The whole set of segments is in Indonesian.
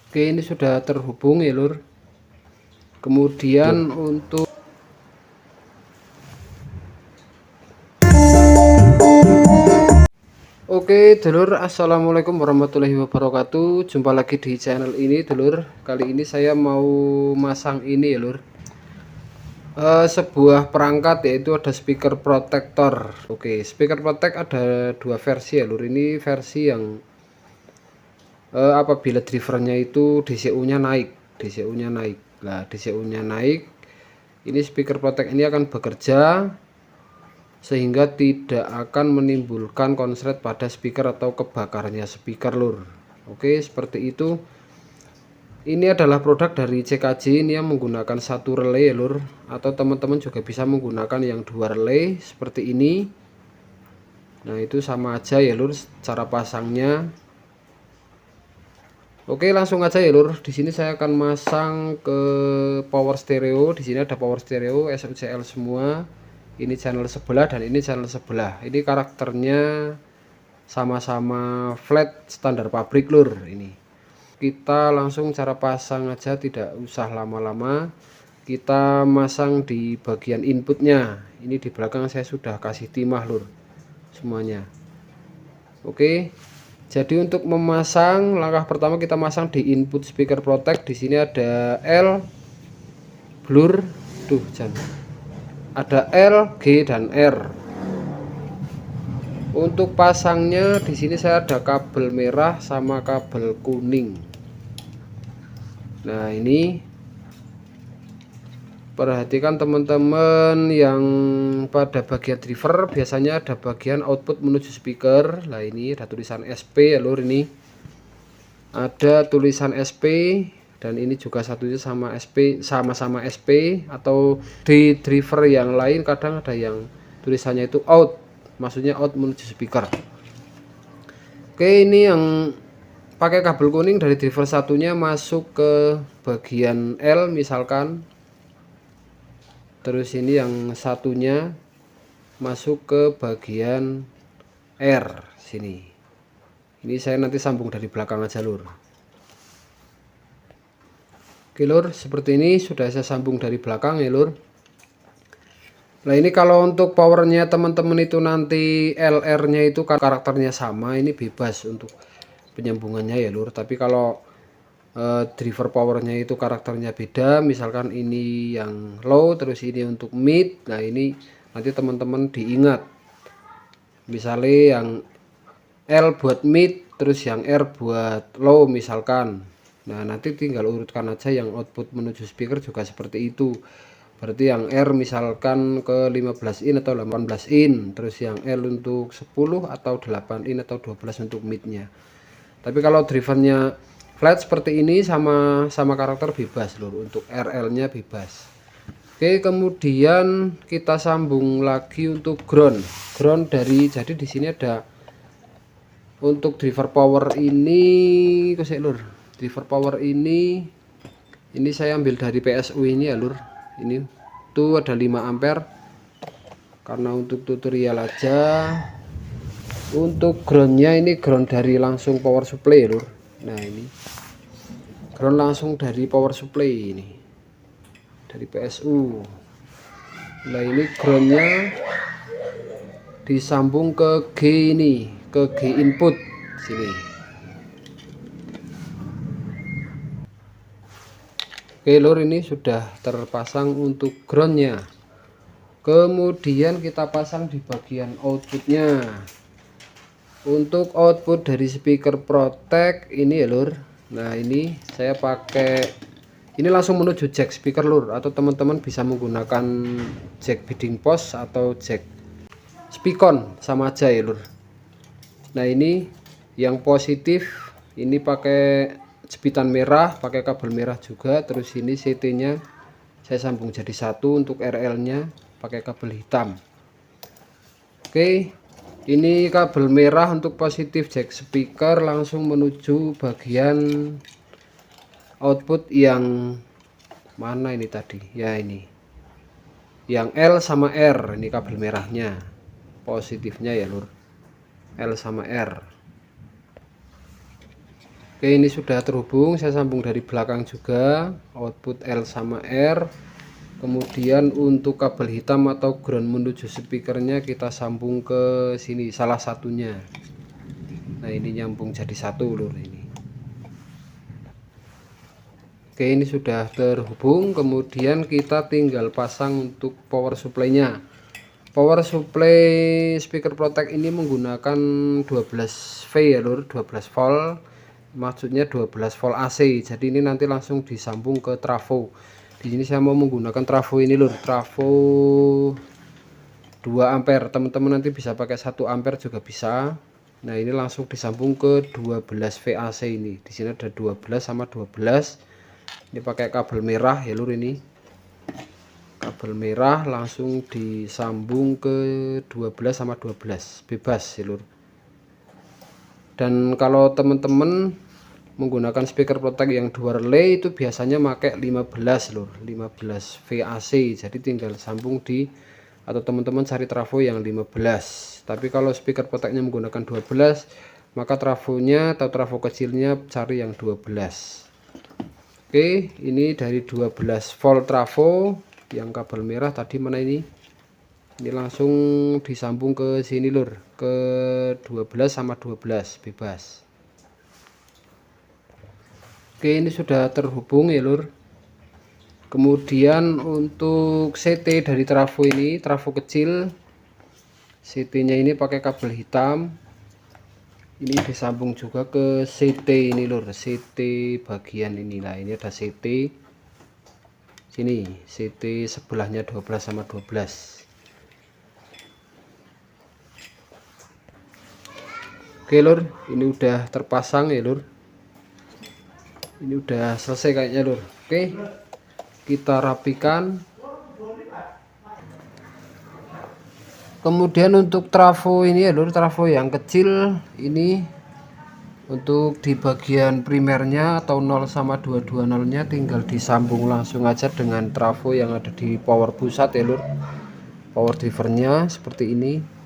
Oke, ini sudah terhubung ya lur. Kemudian untuk Oke dulur, assalamualaikum warahmatullahi wabarakatuh. Jumpa lagi di channel ini dulur. Kali ini saya mau masang ini ya lur, sebuah perangkat, yaitu ada speaker protector. Oke, speaker protect ada dua versi ya lur. Ini versi yang apabila drivernya itu DCU nya naik, nah DCU nya naik, ini speaker protect ini akan bekerja sehingga tidak akan menimbulkan konslet pada speaker atau kebakarnya speaker lur. Oke, seperti itu. Ini adalah produk dari CKJ, ini yang menggunakan satu relay ya lur, atau teman-teman juga bisa menggunakan yang dua relay seperti ini. Nah, itu sama aja ya lur cara pasangnya. Oke, langsung aja ya lur. Di sini saya akan masang ke power stereo. Di sini ada power stereo SOCL semua. Ini channel sebelah dan ini channel sebelah. Ini karakternya sama-sama flat standar pabrik lur. Ini kita langsung cara pasang aja, tidak usah lama-lama. Kita masang di bagian inputnya. Ini di belakang saya sudah kasih timah lur semuanya. Oke, jadi untuk memasang, langkah pertama kita masang di input speaker protect. Di sini ada L, blur, jangan. Ada L, G dan R. Untuk pasangnya di sini saya ada kabel merah sama kabel kuning. Nah, ini perhatikan teman-teman, yang pada bagian driver biasanya ada bagian output menuju speaker. Nah, ini ada tulisan SP ya lur, ini ada tulisan SP. Dan ini juga satunya sama SP, sama-sama SP. Atau di driver yang lain kadang ada yang tulisannya itu out, maksudnya out menuju speaker. Oke, ini yang pakai kabel kuning dari driver satunya masuk ke bagian L misalkan. Terus ini yang satunya masuk ke bagian R sini. Ini saya nanti sambung dari belakang aja lur. Oke lur, seperti ini sudah saya sambung dari belakang ya lur. Nah, ini kalau untuk powernya teman-teman itu nanti LR nya itu karakternya sama, ini bebas untuk penyambungannya ya lur. Tapi kalau driver powernya itu karakternya beda, misalkan ini yang low terus ini untuk mid, nah ini nanti teman-teman diingat, misalnya yang L buat mid terus yang R buat low misalkan. Nah, nanti tinggal urutkan aja yang output menuju speaker juga seperti itu. Berarti yang R misalkan ke 15 in atau 18 in, terus yang L untuk 10 atau 8 in atau 12 untuk midnya. Tapi kalau drivernya flat seperti ini sama karakter bebas lur, untuk RL nya bebas. Oke, kemudian kita sambung lagi untuk ground dari, jadi di sini ada untuk driver power ini kosek lur. Driver power ini saya ambil dari PSU ini ya lur. Ini tuh ada 5 ampere karena untuk tutorial aja. Untuk groundnya ini ground dari langsung power supply lur. Nah, ini ground langsung dari power supply ini dari PSU. Nah, ini groundnya disambung ke G ini, ke G input sini. Oke lur, ini sudah terpasang untuk groundnya. Kemudian kita pasang di bagian outputnya. Untuk output dari speaker protect ini ya lur. Nah, ini saya pakai, ini langsung menuju jack speaker lur, atau teman-teman bisa menggunakan jack bidding post atau jack speakon, sama aja ya lur. Nah, ini yang positif ini pakai jepitan merah, pakai kabel merah juga. Terus ini CT nya saya sambung jadi satu, untuk RL nya pakai kabel hitam. Oke, ini kabel merah untuk positif jack speaker langsung menuju bagian output yang mana ini tadi ya, ini yang L sama R. Ini kabel merahnya positifnya ya lur, L sama R. Oke, ini sudah terhubung, saya sambung dari belakang juga, output L sama R. Kemudian untuk kabel hitam atau ground menuju speakernya kita sambung ke sini, salah satunya. Nah, ini nyambung jadi satu lur ini. Oke, ini sudah terhubung, kemudian kita tinggal pasang untuk power supply-nya. Power supply speaker Protect ini menggunakan 12V ya lur, 12 volt. Maksudnya 12 volt AC. Jadi ini nanti langsung disambung ke trafo. Di sini saya mau menggunakan trafo ini lur, trafo 2 ampere. Teman-teman nanti bisa pakai 1 ampere juga bisa. Nah, ini langsung disambung ke 12 VAC ini. Di sini ada 12 sama 12. Ini pakai kabel merah ya lur ini. Kabel merah langsung disambung ke 12 sama 12. Bebas ya lur. Dan kalau teman-teman menggunakan speaker Protect yang 2 relay itu biasanya pakai 15 lur, 15 VAC. Jadi tinggal sambung di, atau teman-teman cari trafo yang 15. Tapi kalau speaker Protectnya menggunakan 12, maka trafonya atau trafo kecilnya cari yang 12. Oke, ini dari 12 volt trafo yang kabel merah tadi mana ini? Ini langsung disambung ke sini lur, ke 12 sama 12 bebas. Oke, ini sudah terhubung ya lur. Kemudian untuk CT dari trafo ini, trafo kecil, CT nya ini pakai kabel hitam. Ini disambung juga ke CT ini lur, CT bagian ini. Nah, ini ada CT sini, CT sebelahnya 12 sama 12. Oke lur, ini udah terpasang ya lur. Ini udah selesai kayaknya lur. Oke, kita rapikan. Kemudian untuk trafo ini ya lur, trafo yang kecil ini untuk di bagian primernya atau 0 sama 220 nya tinggal disambung langsung aja dengan trafo yang ada di power pusat ya lur. Power drivernya seperti ini.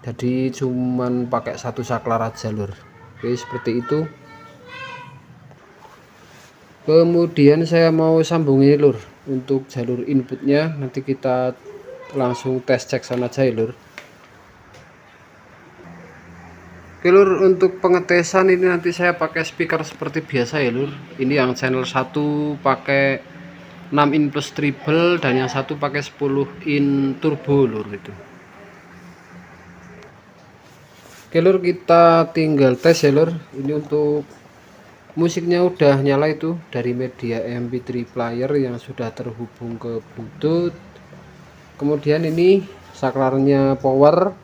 Jadi cuman pakai satu saklar aja lur. Oke, seperti itu. Kemudian saya mau sambung ini lur, untuk jalur inputnya nanti kita langsung tes cek sana aja ya lur. Oke lur, untuk pengetesan ini nanti saya pakai speaker seperti biasa ya lur. Ini yang channel 1 pakai 6 in plus treble dan yang satu pakai 10 in turbo lur itu. Oke lur, kita tinggal tes ya lur. Ini untuk musiknya udah nyala itu dari media MP3 player yang sudah terhubung ke Bluetooth. Kemudian ini saklarnya power.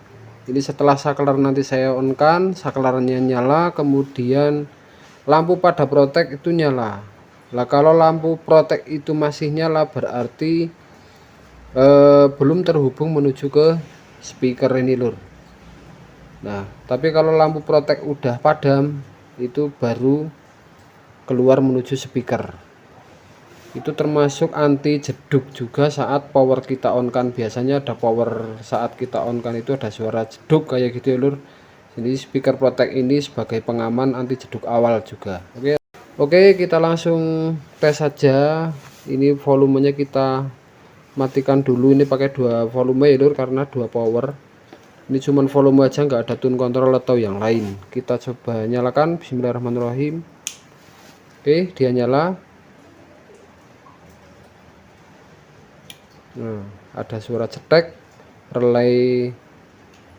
Ini setelah saklar nanti saya on kan, saklarnya nyala, kemudian lampu pada Protect itu nyala. Lah kalau lampu Protect itu masih nyala berarti belum terhubung menuju ke speaker ini lur. Nah, tapi kalau lampu Protect udah padam itu baru keluar menuju speaker. Itu termasuk anti jeduk juga saat power kita on kan. Biasanya ada power saat kita on kan itu ada suara jeduk kayak gitu ya lur. Jadi speaker Protect ini sebagai pengaman anti jeduk awal juga. Oke, kita langsung tes saja. Ini volumenya kita matikan dulu. Ini pakai 2 volume ya lur, karena 2 power. Ini cuman volume aja, nggak ada tune control atau yang lain. Kita coba nyalakan. Bismillahirrahmanirrahim. Oke, dia nyala. Nah, ada suara cetek, relay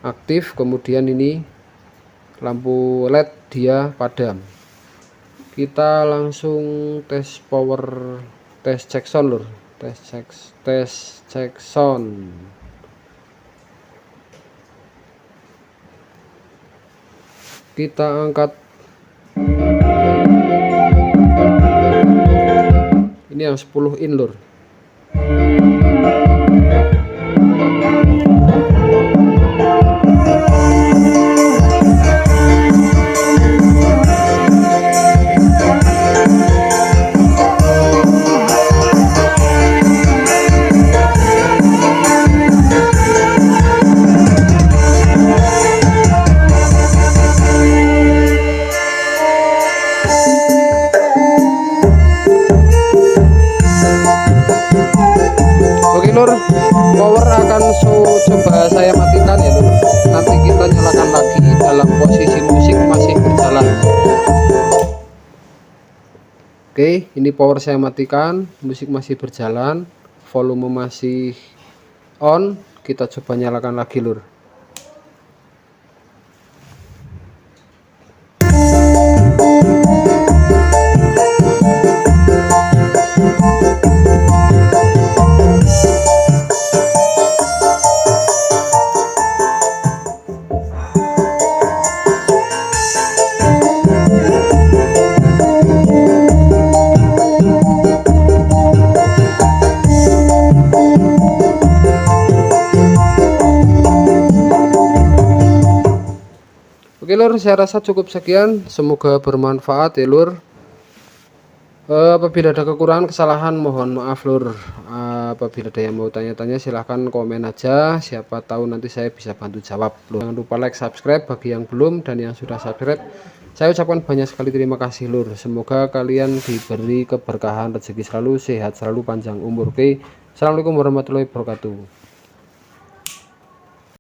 aktif, kemudian ini lampu LED dia padam. Kita langsung tes power, tes cek sound lur, tes cek sound. Kita angkat. Ini yang 10 in lur. lur, power akan coba saya matikan ya lur. Nanti kita nyalakan lagi dalam posisi musik masih berjalan. Oke, ini power saya matikan, musik masih berjalan, volume masih on. Kita coba nyalakan lagi lur. Oke lur, saya rasa cukup sekian, semoga bermanfaat ya lur. Apabila ada kekurangan kesalahan mohon maaf lur. Apabila ada yang mau tanya-tanya silahkan komen aja, siapa tahu nanti saya bisa bantu jawab lur. Jangan lupa like, subscribe bagi yang belum, dan yang sudah subscribe saya ucapkan banyak sekali terima kasih lur. Semoga kalian diberi keberkahan, rezeki selalu, sehat selalu, panjang umur. Oke, assalamualaikum warahmatullahi wabarakatuh.